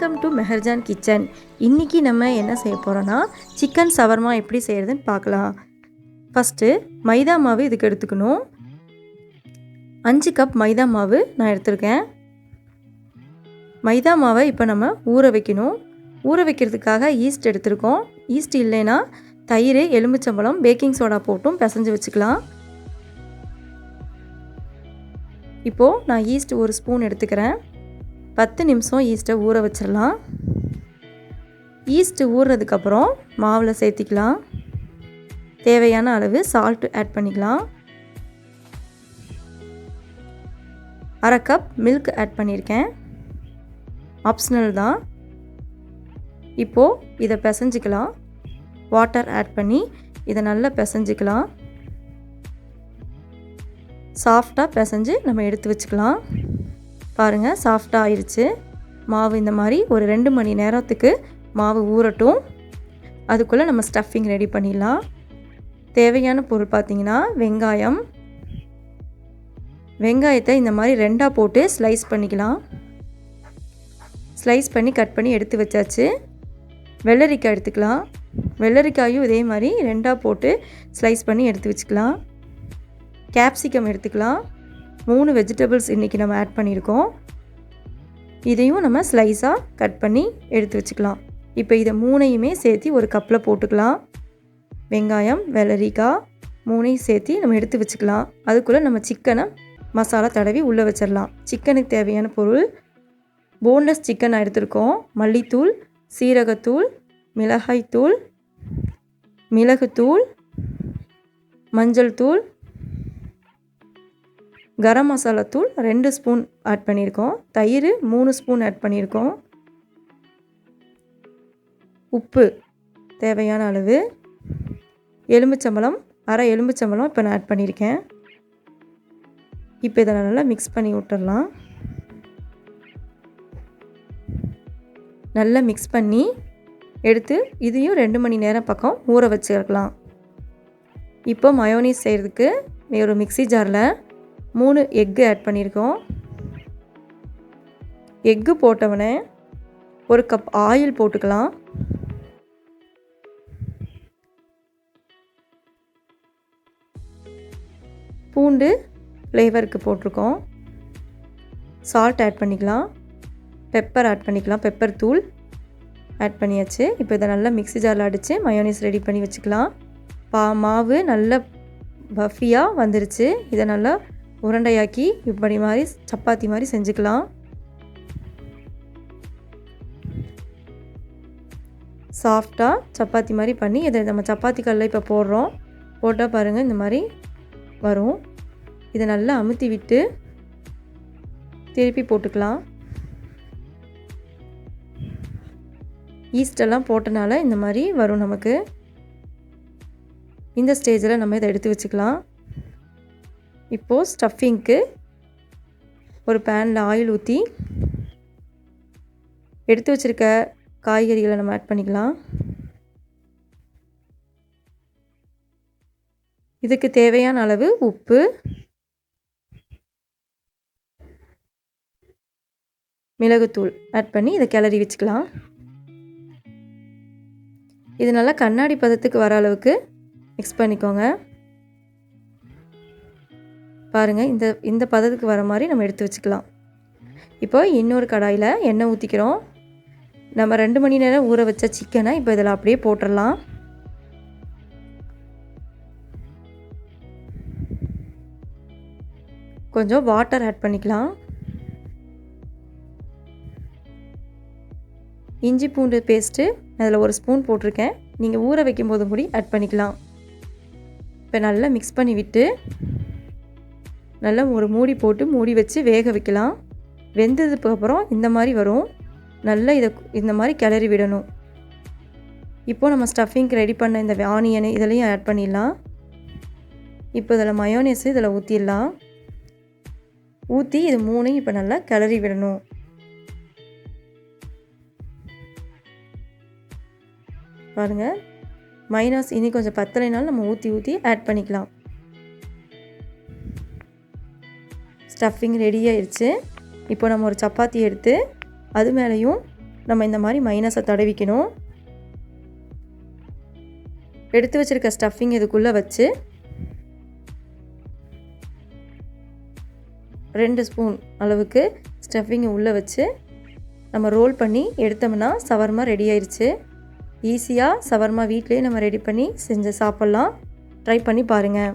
Welcome to மெஹர்ஜான் kitchen. இன்றைக்கி நம்ம என்ன செய்ய போகிறோன்னா சிக்கன் சவர்மா எப்படி செய்கிறதுன்னு பார்க்கலாம். ஃபஸ்ட்டு மைதா மாவு இதுக்கு எடுத்துக்கணும். 5 கப் மைதா மாவு நான் எடுத்திருக்கேன். மைதா மாவை இப்போ நம்ம ஊற வைக்கணும். ஊற வைக்கிறதுக்காக ஈஸ்ட் எடுத்துருக்கோம். ஈஸ்ட் இல்லைன்னா தயிர், எலுமிச்சம்பழம், பேக்கிங் சோடா போட்டும் பிசைஞ்சு வச்சுக்கலாம். இப்போது நான் ஈஸ்ட் 1 ஸ்பூன் எடுத்துக்கிறேன். 10 நிமிஷம் ஈஸ்ட்டை ஊற வச்சிடலாம். ஈஸ்ட்டு ஊறுறதுக்கப்புறம் மாவில் சேர்த்திக்கலாம். தேவையான அளவு சால்ட் ஆட் பண்ணிக்கலாம். 1/2 கப் மில்க் ஆட் பண்ணியிருக்கேன். ஆப்ஷனல் தான். இப்போது இதை பிசைஞ்சிக்கலாம். வாட்டர் ஆட் பண்ணி இதை நல்லா பிசைஞ்சிக்கலாம். சாஃப்டாக பிசைஞ்சு நம்ம எடுத்து வச்சுக்கலாம். பாருங்கள், சாஃப்டாக ஆயிடுச்சு மாவு. இந்த மாதிரி ஒரு 2 மணி நேரத்துக்கு மாவு ஊறட்டும். அதுக்குள்ளே நம்ம ஸ்டஃபிங் ரெடி பண்ணிடலாம். தேவையான பொருள் பார்த்திங்கன்னா வெங்காயத்தை இந்த மாதிரி 2ஆக போட்டு ஸ்லைஸ் பண்ணிக்கலாம். ஸ்லைஸ் பண்ணி கட் பண்ணி எடுத்து வச்சாச்சு. வெள்ளரிக்காய் எடுத்துக்கலாம். வெள்ளரிக்காயும் இதே மாதிரி 2ஆக போட்டு ஸ்லைஸ் பண்ணி எடுத்து வச்சுக்கலாம். கேப்சிகம் எடுத்துக்கலாம். 3 வெஜிடபிள்ஸ் இன்றைக்கி நம்ம ஆட் பண்ணியிருக்கோம். இதையும் நம்ம ஸ்லைஸாக கட் பண்ணி எடுத்து வச்சுக்கலாம். இப்போ இதை 3ஐயுமே சேர்த்து ஒரு கப்பில் போட்டுக்கலாம். வெங்காயம், வெள்ளரிக்காய் 3ஐயும் சேர்த்து நம்ம எடுத்து வச்சுக்கலாம். அதுக்குள்ளே நம்ம சிக்கனை மசாலா தடவி உள்ளே வச்சிடலாம். சிக்கனுக்கு தேவையான பொருள் போன்லெஸ் சிக்கன் எடுத்துருக்கோம். மல்லித்தூள், சீரகத்தூள், மிளகாய்த்தூள், மிளகுத்தூள், மஞ்சள் தூள், கரம் மசாலா தூள் 2 ஸ்பூன் ஆட் பண்ணியிருக்கோம். தயிர் 3 ஸ்பூன் ஆட் பண்ணியிருக்கோம். உப்பு தேவையான அளவு. எலுமிச்சம்பழம், 1/2 எலுமிச்சம்பழம் இப்போ நான் ஆட் பண்ணியிருக்கேன். இப்போ இதை நல்லா மிக்ஸ் பண்ணி விட்டுடலாம். நல்லா மிக்ஸ் பண்ணி எடுத்து இதையும் 2 மணி நேரம் பக்கம் ஊற வச்சுருக்கலாம். இப்போ மயோனீஸ் செய்கிறதுக்கு ஒரு மிக்ஸி ஜாரில் 3 எக்கு ஆட் பண்ணியிருக்கோம். எக்கு போட்டவனே 1 கப் ஆயில் போட்டுக்கலாம். பூண்டு ஃப்ளேவருக்கு போட்டிருக்கோம். சால்ட் ஆட் பண்ணிக்கலாம். பெப்பர் ஆட் பண்ணிக்கலாம். பெப்பர் தூள் ஆட் பண்ணியாச்சு. இப்போ இதை நல்லா மிக்ஸி ஜாரில் அடித்து மயோனீஸ் ரெடி பண்ணி வச்சுக்கலாம். மாவு நல்லா பஃபியாக வந்துருச்சு. இதை நல்லா உருண்டையாக்கி இப்படி மாதிரி சப்பாத்தி மாதிரி செஞ்சுக்கலாம். சாஃப்டாக சப்பாத்தி மாதிரி பண்ணி இதை நம்ம சப்பாத்தி கல்லில் இப்போ போடுறோம். போட்டால் பாருங்கள் இந்த மாதிரி வரும். இதை நல்லா அமுத்தி விட்டு திருப்பி போட்டுக்கலாம். ஈஸ்டெல்லாம் போட்டனால இந்த மாதிரி வரும் நமக்கு. இந்த ஸ்டேஜில் நம்ம இதை எடுத்து வச்சுக்கலாம். இப்போது ஸ்டஃபிங்க்கு ஒரு பேனில் ஆயில் ஊற்றி எடுத்து வச்சுருக்க காய்கறிகளை நம்ம ஆட் பண்ணிக்கலாம். இதுக்கு தேவையான அளவு உப்பு, மிளகுத்தூள் ஆட் பண்ணி இதை கிளறி வச்சுக்கலாம். இது நல்லா கண்ணாடி பதத்துக்கு வர அளவுக்கு மிக்ஸ் பண்ணிக்கோங்க. பாருங்கள், இந்த பதத்துக்கு வர மாதிரி நம்ம எடுத்து வச்சுக்கலாம். இப்போ இன்னொரு கடாயில் எண்ணெய் ஊற்றிக்கிறோம். நம்ம 2 மணி நேரம் ஊற வச்ச சிக்கனை இப்போ இதில் அப்படியே போட்டுடலாம். கொஞ்சம் வாட்டர் ஆட் பண்ணிக்கலாம். இஞ்சி பூண்டு பேஸ்ட்டு அதில் 1 ஸ்பூன் போட்டிருக்கேன். நீங்கள் ஊற வைக்கும் போதும் கூட ஆட் பண்ணிக்கலாம். இப்போ நல்லா மிக்ஸ் பண்ணி விட்டு நல்லா ஒரு மூடி போட்டு மூடி வச்சு வேக வைக்கலாம். வெந்ததுக்கு அப்புறம் இந்த மாதிரி வரும். நல்லா இந்த மாதிரி கிளறி விடணும். இப்போது நம்ம ஸ்டஃபிங்க்கு ரெடி பண்ண இந்த ஆனியன் இதெல்லாம் ஆட் பண்ணிடலாம். இப்போ இதில் மயோனேஸு இதில் ஊற்றிடலாம். ஊற்றி இது 3ஐயும் இப்போ நல்லா கிளறி விடணும். பாருங்கள், மைனஸ் இனி கொஞ்சம் பத்தலைனாலும் நம்ம ஊற்றி ஆட் பண்ணிக்கலாம். ஸ்டஃபிங் ரெடி ஆயிடுச்சு. இப்போ நம்ம ஒரு சப்பாத்தி எடுத்து அது மேலேயும் நம்ம இந்த மாதிரி மைனஸை தடவிக்கணும். எடுத்து வச்சுருக்க ஸ்டஃபிங் இதுக்குள்ளே வச்சு 2 ஸ்பூன் அளவுக்கு ஸ்டஃபிங் உள்ளே வச்சு நம்ம ரோல் பண்ணி எடுத்தோம்னா சவர்மா ரெடி ஆயிடுச்சு. ஈஸியாக சவர்மா வீட்டிலே நம்ம ரெடி பண்ணி செஞ்சு சாப்பிட்லாம். ட்ரை பண்ணி பாருங்கள்.